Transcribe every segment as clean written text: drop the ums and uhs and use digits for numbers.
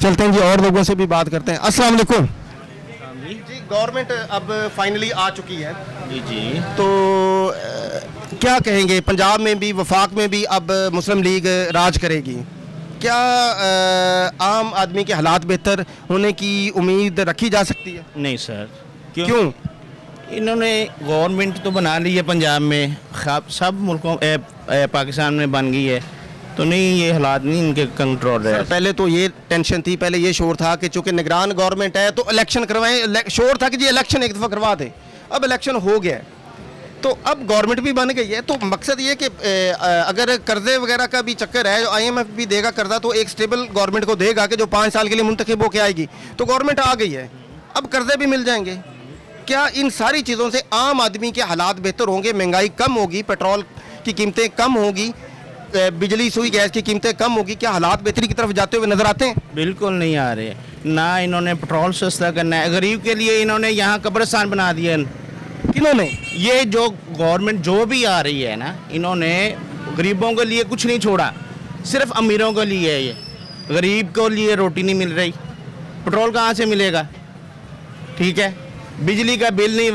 चलते हैं जी और लोगों से भी बात करते हैं। अस्सलाम वालेकुम जी जी। गवर्नमेंट अब फाइनली आ चुकी है, जी जी तो क्या कहेंगे, पंजाब में भी वफाक में भी अब मुस्लिम लीग राज करेगी, क्या आम आदमी के हालात बेहतर होने की उम्मीद रखी जा सकती है? नहीं सर, क्यों? इन्होंने गवर्नमेंट तो बना ली है पंजाब में, सब मुल्कों पाकिस्तान में बन गई है, तो नहीं ये हालात नहीं इनके कंट्रोल रहे। पहले तो ये टेंशन थी, पहले ये शोर था कि चूंकि निगरान गवर्नमेंट है तो इलेक्शन करवाएं, शोर था कि जी इलेक्शन एक दफ़ा करवा दे। अब इलेक्शन हो गया है, तो अब गवर्नमेंट भी बन गई है, तो मकसद ये कि अगर कर्जे वगैरह का भी चक्कर है, IMF भी देगा कर्जा, तो एक स्टेबल गवर्नमेंट को देगा कि जो 5 साल के लिए मुंतखब होकर आएगी, तो गवर्नमेंट आ गई है, अब कर्जे भी मिल जाएंगे। क्या इन सारी चीज़ों से आम आदमी के हालात बेहतर होंगे, महंगाई कम होगी, पेट्रोल की कीमतें कम होगी, बिजली सुई गैस की कीमतें कम होगी, क्या हालात बेहतरी की तरफ जाते हुए नजर आते हैं? बिल्कुल नहीं आ रहे ना। इन्होंने पेट्रोल सस्ता करना है, गरीब के लिए इन्होंने यहाँ कब्रिस्तान बना दिए। किन्होंने? ये जो गवर्नमेंट जो भी आ रही है ना, इन्होंने गरीबों के लिए कुछ नहीं छोड़ा, सिर्फ अमीरों के लिए है। ये गरीब को लिए रोटी नहीं मिल रही, पेट्रोल कहाँ से मिलेगा? ठीक है, बिजली का बिल नहीं,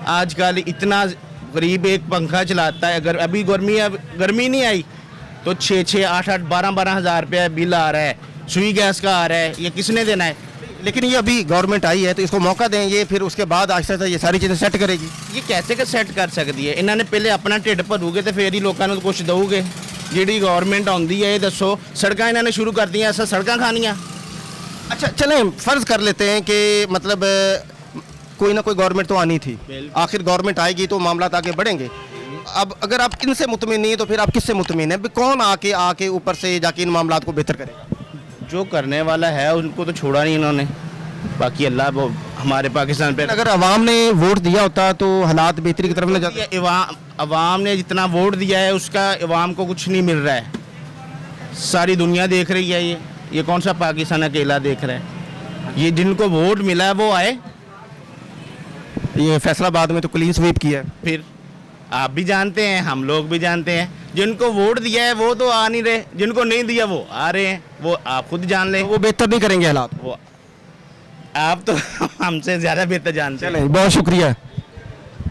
आजकल इतना गरीब एक पंखा चलाता है, अगर अभी गर्मी नहीं आई तो 6-6, 8-8, 12-12 हज़ार रुपया बिल आ रहा है, सुई गैस का आ रहा है, ये किसने देना है? लेकिन ये अभी गवर्नमेंट आई है तो इसको मौका दें, ये फिर उसके बाद आहिस्ता आहिस्ता ये सारी चीज़ें सेट करेगी। ये कैसे का सेट कर सकती है? इन्होंने पहले अपना ढिड भरूगे तो फिर ही लोगों को कुछ दोगे। जी गवर्नमेंट आती है, ये दसो सड़क इन्होंने शुरू कर दी, ऐसा सड़क खानियाँ। अच्छा चलें, फ़र्ज़ कर लेते हैं कि मतलब कोई ना कोई गवर्नमेंट तो आनी थी, आखिर गवर्नमेंट आएगी तो मामला आगे बढ़ेंगे। अब अगर आप इनसे मुतमिन नहीं है तो फिर आप किससे मुतमिन है? कौन आके ऊपर से जाके इन मामला को बेहतर करेगा? जो करने वाला है उनको तो छोड़ा नहीं इन्होंने, बाकी अल्लाह वो हमारे पाकिस्तान पे। अगर अवाम ने वोट दिया होता तो हालात बेहतरी की तरफ न जाते। अवाम ने जितना वोट दिया है उसका अवाम को कुछ नहीं मिल रहा है, सारी दुनिया देख रही है। ये कौन सा पाकिस्तान अकेला देख रहा है? ये जिनको वोट मिला है वो आए। ये फैसलाबाद में तो क्लीन स्वीप किया है। फिर आप भी जानते हैं, हम लोग भी जानते हैं, जिनको वोट दिया है वो तो आ नहीं रहे, जिनको नहीं दिया वो आ रहे हैं, वो आप खुद जान लें। वो बेहतर नहीं करेंगे हालात, वो आप तो हमसे ज़्यादा बेहतर जानते हैं। चलें, बहुत शुक्रिया।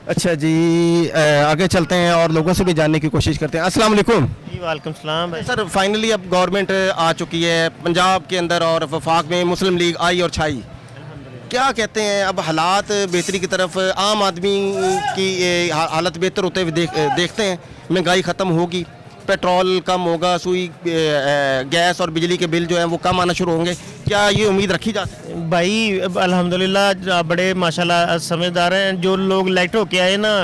अच्छा जी, आगे चलते हैं और लोगों से भी जानने की कोशिश करते हैं। अस्सलाम वालेकुम जी वालेकुम सलाम भाई। सर, फाइनली अब गवर्नमेंट आ चुकी है पंजाब के अंदर और वफाक में मुस्लिम लीग आई और छाई, क्या कहते हैं अब हालात बेहतरी की तरफ, आम आदमी की हालत बेहतर होते हुए देखते हैं? महंगाई ख़त्म होगी, पेट्रोल कम होगा, सुई गैस और बिजली के बिल जो हैं वो कम आना शुरू होंगे, क्या ये उम्मीद रखी जा सकती है? भाई अल्हम्दुलिल्लाह बड़े माशाल्लाह समझदार हैं। जो लोग इलेक्ट होके आए ना,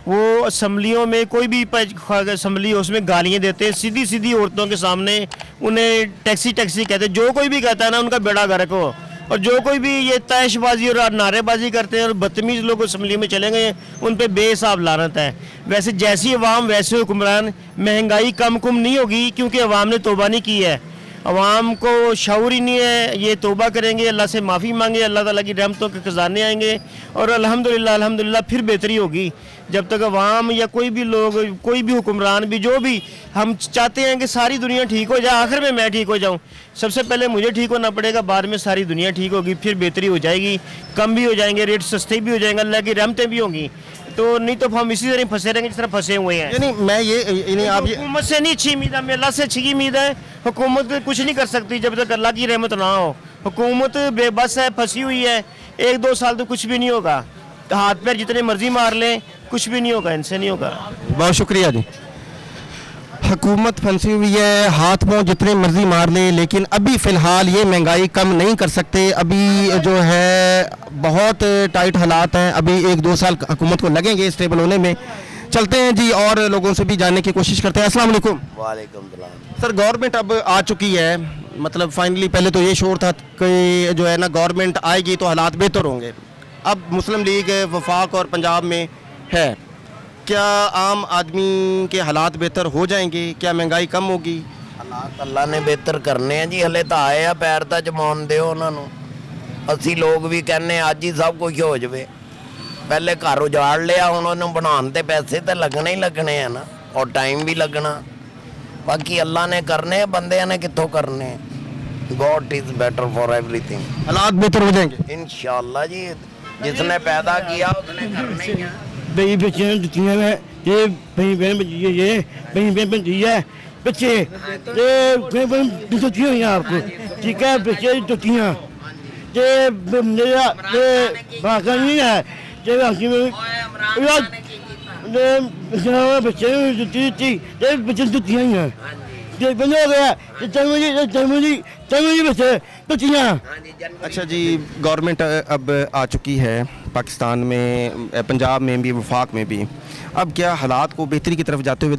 वो असम्बलियों में कोई भी असम्बली हो उसमें गालियाँ देते हैं सीधी सीधी औरतों के सामने, उन्हें टैक्सी कहते हैं। जो कोई भी कहता है ना उनका बेड़ा गर्क हो, और जो कोई भी ये तैशबाजी और नारेबाजी करते हैं और बदतमीज़ लोग असम्बली में चले गए, उन पे बेहिसाब लानत है। वैसे जैसी अवाम वैसे हुक्मरान। महंगाई कम नहीं होगी क्योंकि अवाम ने तौबा नहीं की है, अवाम को शऊर ही नहीं है। ये तौबा करेंगे, अल्लाह से माफ़ी मांगे, अल्लाह ताला की रहमतों के खजाने आएंगे और अल्हम्दुलिल्लाह फिर बेहतरी होगी। जब तक अवाम या कोई भी लोग, कोई भी हुक्मरान भी, जो भी, हम चाहते हैं कि सारी दुनिया ठीक हो जाए, आखिर में मैं ठीक हो जाऊं। सबसे पहले मुझे ठीक होना पड़ेगा, बाद में सारी दुनिया ठीक होगी, फिर बेहतरी हो जाएगी, कम भी हो जाएंगे, रेट सस्ते भी हो जाएंगे, अल्लाह की रहमतें भी होंगी। तो नहीं तो हम इसी तरह फंसे रहेंगे जिस तरह फंसे हुए हैं। यानी मैं ये आप ये हुकूमत से नहीं अच्छी उम्मीद है, हमें अल्लाह से अच्छी उम्मीद है। हुकूमत कुछ नहीं कर सकती जब तक अल्लाह की रहमत ना हो। हुकूमत बेबस है, फंसी हुई है, 1-2 साल तो कुछ भी नहीं होगा, हाथ पैर जितने मर्जी मार लें कुछ भी नहीं होगा, इनसे नहीं होगा। बहुत शुक्रिया जी। हुकूमत फंसी हुई है, हाथ पाँव जितने मर्जी मार ले, लेकिन अभी फ़िलहाल ये महंगाई कम नहीं कर सकते। अभी जो है बहुत टाइट हालात हैं, अभी 1-2 साल हुकूमत को लगेंगे स्टेबल होने में। चलते हैं जी और लोगों से भी जानने की कोशिश करते हैं। अस्सलाम वालेकुम। वालेकुम सलाम। सर, गवर्नमेंट अब आ चुकी है, मतलब फाइनली, पहले तो ये शोर था कि जो है ना गवर्नमेंट आएगी तो हालात बेहतर होंगे। अब मुस्लिम लीग वफाक और पंजाब में है, क्या आम आदमी के हालात बेहतर हो जाएंगे? क्या महंगाई कम होगी? हालात अल्लाह ने बेहतर करने हैं जी, हले तो आए आ, पैर तो जमाउण दिओ उन्होंने। असी लोग भी कहने अज ही सब कुछ हो जाए, पहले घर उजाड़ लिया, हुण उन्होंने बनाने ते पैसे तो लगने ही लगने हैं ना, और टाइम भी लगना। बाकी अल्लाह ने करने, बंदियां ने कित्थों करने। God is better for everything. हालात बेहतर हो जाएंगे। इंशाल्लाह जी, जिसने पैदा किया उसने करना ही है। बई बच्चे जुत्तियां में ये बई बहन बची है, ये बई बहन बची है बच्चे ये जुत्तियां हुई आपको, ठीक है, बच्चे जुत्तियां ये मेरा ये भाषा नहीं है ये बाकी में ये बच्चे जुत्ती ये बच्चे जुत्तियां ही हैं, ये बंद हो गया ये जर्मनी बच्चे जुत्तियां। अच्छा जी, गवर्नमेंट अब आ चुकी है पाकिस्तान में, पंजाब में भी, वफाक में भी। अब क्या हालात को बेहतरी की तरफ जाते हुए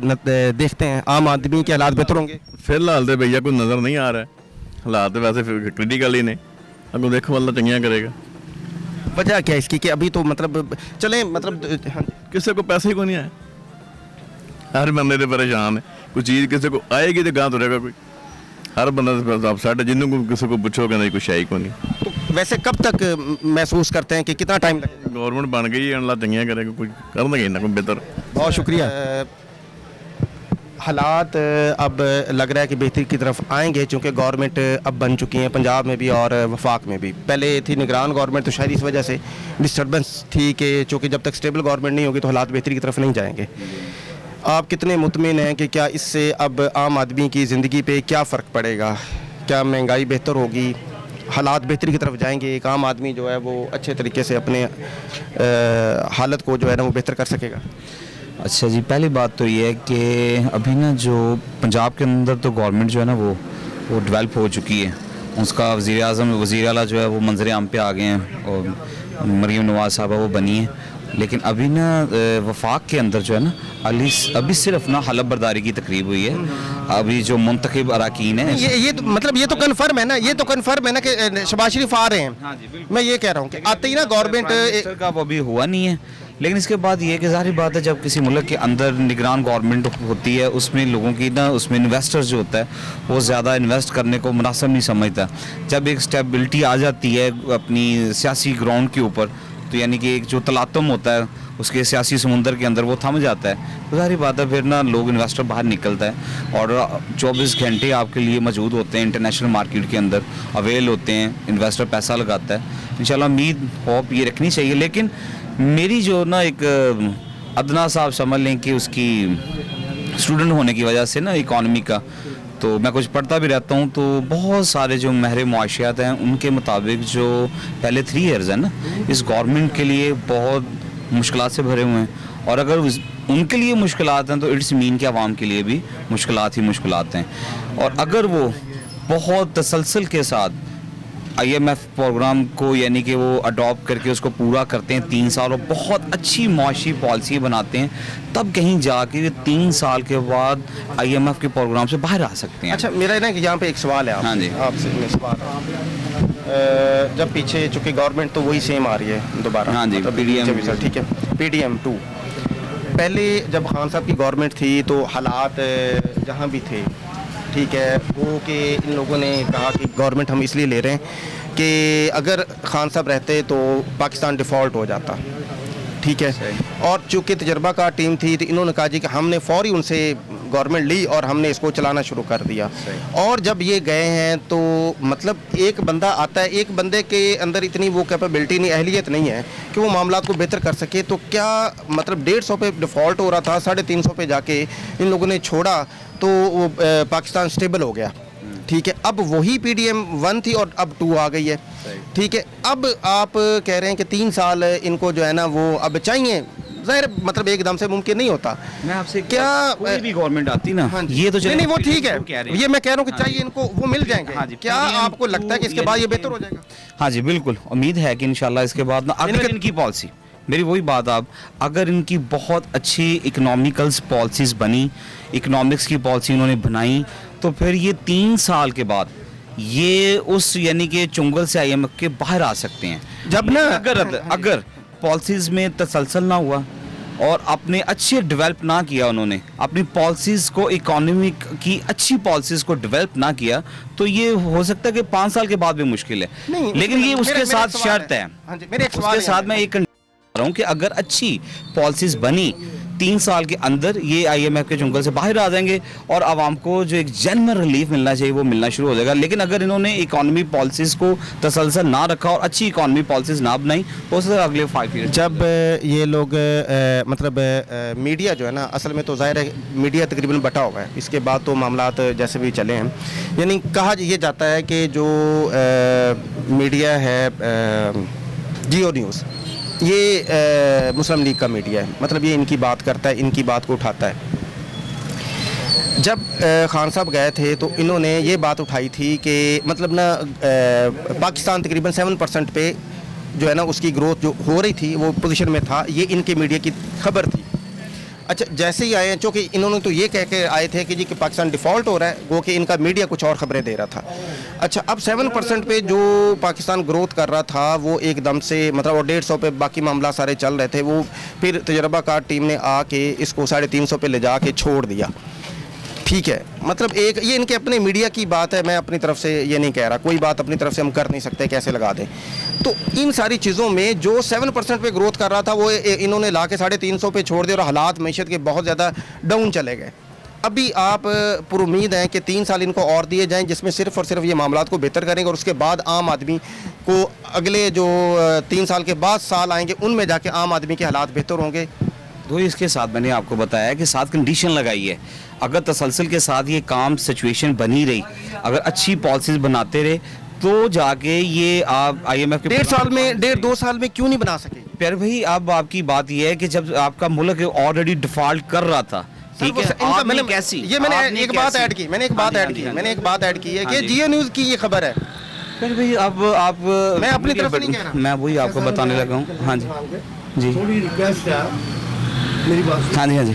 देखते हैं? आम आदमी के हालात बेहतर होंगे? फिलहाल तो भैया कोई नज़र नहीं आ रहा है, हालात तो वैसे क्रिटिकल ही ने, अगों देखो अल्लाह चंगियां करेगा। वजह क्या है इसकी कि अभी तो मतलब चलें मतलब हाँ जी। किसी को पैसे ही को नहीं आए, हर बंदे तो परेशान है, कोई चीज़ किसी को आएगी तो गांव तुरेगा कोई, हर बंदा अपसेट है, जिन्हों को किसी को पूछोगे नहीं कुछ है ही को नहीं। तो वैसे कब तक महसूस करते हैं कि कितना टाइम लगेगा? गवर्नमेंट बन गई है, अल्लाह चंगियां करेगा, कुछ कर देंगे ना कोई बेहतर। बहुत शुक्रिया। हालात अब लग रहा है कि बेहतरी की तरफ आएंगे, चूँकि गवर्नमेंट अब बन चुकी हैं पंजाब में भी और वफाक में भी। पहले थी निगरान गवर्नमेंट, तो शायद इस वजह से डिस्टर्बेंस थी कि चूँकि जब तक स्टेबल गवर्नमेंट नहीं होगी तो हालात बेहतरी की तरफ नहीं जाएंगे। आप कितने मुतमिन हैं कि क्या इससे अब आम आदमी की ज़िंदगी पे क्या फ़र्क पड़ेगा? क्या महंगाई बेहतर होगी, हालात बेहतरी की तरफ जाएंगे, एक आम आदमी जो है वो अच्छे तरीके से अपने हालत को जो है ना वो बेहतर कर सकेगा? अच्छा जी, पहली बात तो ये है कि अभी ना जो पंजाब के अंदर तो गवर्नमेंट जो है ना वो डेवलप हो चुकी है, उसका वज़ीर आज़म वज़ीर आला जो है वो मंजर आम पे आ गए हैं और मरीम नवाज़ साहबा वो बनी है। लेकिन अभी ना वफाक के अंदर जो है ना अभी सिर्फ ना हलफ बर्दारी की तकरीब हुई है। अभी जो मुंतखब अराकीन है ये तो मतलब ये तो कन्फर्म है ना, ये तो कन्फर्म है ना कि शहबाज शरीफ आ रहे हैं। हाँ जी, बिल्कुल। मैं ये कह रहा हूँ कि आते ही ना गवर्नमेंट का वो अभी हुआ नहीं है। लेकिन इसके बाद ये कि ज़ाहिर बात है जब किसी मुल्क के अंदर निगरान गवर्नमेंट होती है उसमें लोगों की ना उसमें इन्वेस्टर्स जो होता है वो ज़्यादा इन्वेस्ट करने को मुनासिब नहीं समझता। जब एक स्टेबिलिटी आ जाती है अपनी सियासी ग्राउंड के ऊपर तो यानी कि एक जो तलातम होता है उसके सियासी समुंदर के अंदर वो थम जाता है, तो सारी बात है फिर ना लोग इन्वेस्टर बाहर निकलता है और 24 घंटे आपके लिए मौजूद होते हैं इंटरनेशनल मार्केट के अंदर, अवेल होते हैं, इन्वेस्टर पैसा लगाता है। इंशाल्लाह उम्मीद होप ये रखनी चाहिए। लेकिन मेरी जो ना एक अदना साहब समझ लें कि उसकी स्टूडेंट होने की वजह से ना इकॉनमी का, तो मैं कुछ पढ़ता भी रहता हूँ, तो बहुत सारे जो महरे मुआशियात हैं उनके मुताबिक जो पहले 3 ईयर्स है ना इस गवर्नमेंट के लिए बहुत मुश्किलात से भरे हुए हैं। और अगर उनके लिए मुश्किलात हैं तो इट्स मीन के आवाम के लिए भी मुश्किलात ही मुश्किलात हैं। और अगर वो बहुत तसलसल के साथ IMF प्रोग्राम को यानी कि वो अडॉप्ट करके उसको पूरा करते हैं 3 साल और बहुत अच्छी मुआशी पॉलिसी बनाते हैं, तब कहीं जाके 3 साल के बाद IMF के प्रोग्राम से बाहर आ सकते हैं। अच्छा, मेरा ना यहाँ पे एक सवाल है हाँ जी। आपसे मैं सवाल जब पीछे चूँकि गवर्नमेंट तो वही सेम आ रही है दोबारा, हाँ जी, मतलब PDM पीछे भी सर, ठीक है, PDM 2। पहले जब खान साहब की गवर्नमेंट थी तो हालात जहाँ भी थे, ठीक है, वो कि इन लोगों ने कहा कि गवर्नमेंट हम इसलिए ले रहे हैं कि अगर खान साहब रहते तो पाकिस्तान डिफ़ॉल्ट हो जाता, ठीक है। और चूँकि तजर्बाकार टीम थी तो इन्होंने कहा जी कि हमने फ़ौरी उनसे गवर्नमेंट ली और हमने इसको चलाना शुरू कर दिया। और जब ये गए हैं तो मतलब एक बंदा आता है, एक बंदे के अंदर इतनी वो कैपेबिलिटी नहीं, अहलियत नहीं है कि वो मामलात को बेहतर कर सके। तो क्या मतलब 150 पे डिफ़ॉल्ट हो रहा था, 350 पे जाके इन लोगों ने छोड़ा तो वो पाकिस्तान स्टेबल हो गया, ठीक है। अब वही PDM 1 थी और अब 2 आ गई है, ठीक है। अब आप कह रहे हैं कि 3 साल इनको जो है ना वो अब चाहिए, ज़ाहिर मतलब एकदम से मुमकिन नहीं होता। मैं आपसे क्या कोई भी गवर्नमेंट आती ना, हाँ जी। ये तो नहीं वो ठीक है, ये मैं कह रहा हूँ कि हाँ चाहिए इनको, वो मिल जाएंगे। हाँ जी, क्या आपको लगता है कि इसके बाद ये बेहतर हो जाएगा? हाँ जी, बिल्कुल उम्मीद है कि इंशाल्लाह इसके बाद ना अगर इनकी पॉलिसी, मेरी वही बात आप, अगर इनकी बहुत अच्छी इकोनॉमिकल्स पॉलिसीज़ बनी, इकोनॉमिक्स की पॉलिसी उन्होंने बनाई, तो फिर ये 3 साल के बाद ये उस यानी कि चुंगल से IMF के बाहर आ सकते हैं। जब ना अगर पॉलिसीज़ में तसलसल ना हुआ और अपने अच्छे डेवलप ना किया, उन्होंने अपनी पॉलिसीज़ को इकोनॉमिक की अच्छी पॉलिसीज़ को डेवलप ना किया, तो ये हो सकता है कि 5 साल के बाद भी मुश्किल है। नहीं, लेकिन ये उसके मेरा साथ शर्त है, हाँ जी, मेरे एक सवाल उसके साथ मैं एक रहा हूँ कि अगर अच्छी पॉलिसीज़ बनी 3 साल के अंदर ये IMF के चुंगल से बाहर आ जाएंगे और आवाम को जो एक जेन्युइन रिलीफ मिलना चाहिए वो मिलना शुरू हो जाएगा। लेकिन अगर इन्होंने इकॉनमी पॉलिसीज को तसलसल ना रखा और अच्छी इकॉनमी पॉलिसीज ना बनाई हो सकता है अगले 5 ईयर जब ये लोग मतलब मीडिया जो है ना, असल में तो ज़ाहिर है मीडिया तकरीबन बटा हुआ है, इसके बाद तो मामलात जैसे भी चले हैं, यानी कहा ये जाता है कि जो मीडिया है जियो न्यूज़, ये मुस्लिम लीग का मीडिया है, मतलब ये इनकी बात करता है, इनकी बात को उठाता है। जब खान साहब गए थे तो इन्होंने ये बात उठाई थी कि मतलब ना पाकिस्तान तकरीबन 7% पे जो है ना उसकी ग्रोथ जो हो रही थी वो पोजीशन में था, ये इनके मीडिया की खबर थी। अच्छा, जैसे ही आए, चूँकि इन्होंने तो ये कह के आए थे कि जी कि पाकिस्तान डिफ़ॉल्ट हो रहा है, वो कि इनका मीडिया कुछ और ख़बरें दे रहा था। अच्छा, अब 7% पे जो पाकिस्तान ग्रोथ कर रहा था वो एकदम से मतलब वो 150 पे बाकी मामला सारे चल रहे थे, वो फिर तजर्बाकार टीम ने आके इसको 350 पे ले जा के छोड़ दिया। ठीक है, मतलब एक ये इनके अपने मीडिया की बात है, मैं अपनी तरफ से ये नहीं कह रहा, कोई बात अपनी तरफ से हम कर नहीं सकते, कैसे लगा दें। तो इन सारी चीज़ों में जो 7% पे ग्रोथ कर रहा था वो इन्होंने ला के 350 पे छोड़ दिया और हालात मैशत के बहुत ज़्यादा डाउन चले गए। अभी आप पुरुमीद हैं कि 3 साल इनको और दिए जाएं जिसमें सिर्फ़ और सिर्फ ये मामलात को बेहतर करेंगे और उसके बाद आम आदमी को अगले जो 3 साल के बाद साल आएंगे उनमें जाके आम आदमी के हालात बेहतर होंगे। तो इसके साथ मैंने आपको बताया कि 7 कंडीशन लगाई है, अगर तसलसल के साथ ये काम सिचुएशन बनी रही, अगर अच्छी पॉलिसीज बनाते रहे तो जाके ये आप IMF के 1.5 साल में क्यों नहीं बना सके? प्यारे भाई, अब आपकी बात ये है कि जब आपका मुल्क ऑलरेडी डिफॉल्ट कर रहा था, ठीक है, आपने कैसी मैंने एक बात ऐड की, मैंने एक बात ऐड की है कि जियो न्यूज़ की ये खबर है। फिर भाई अब आप मैं अपनी तरफ से नहीं कह रहा, मैं वही आपको बताने लगा हूँ। हाँ जी जी, थोड़ी रिक्वेस्ट है मेरी बात। हाँ जी हाँ जी।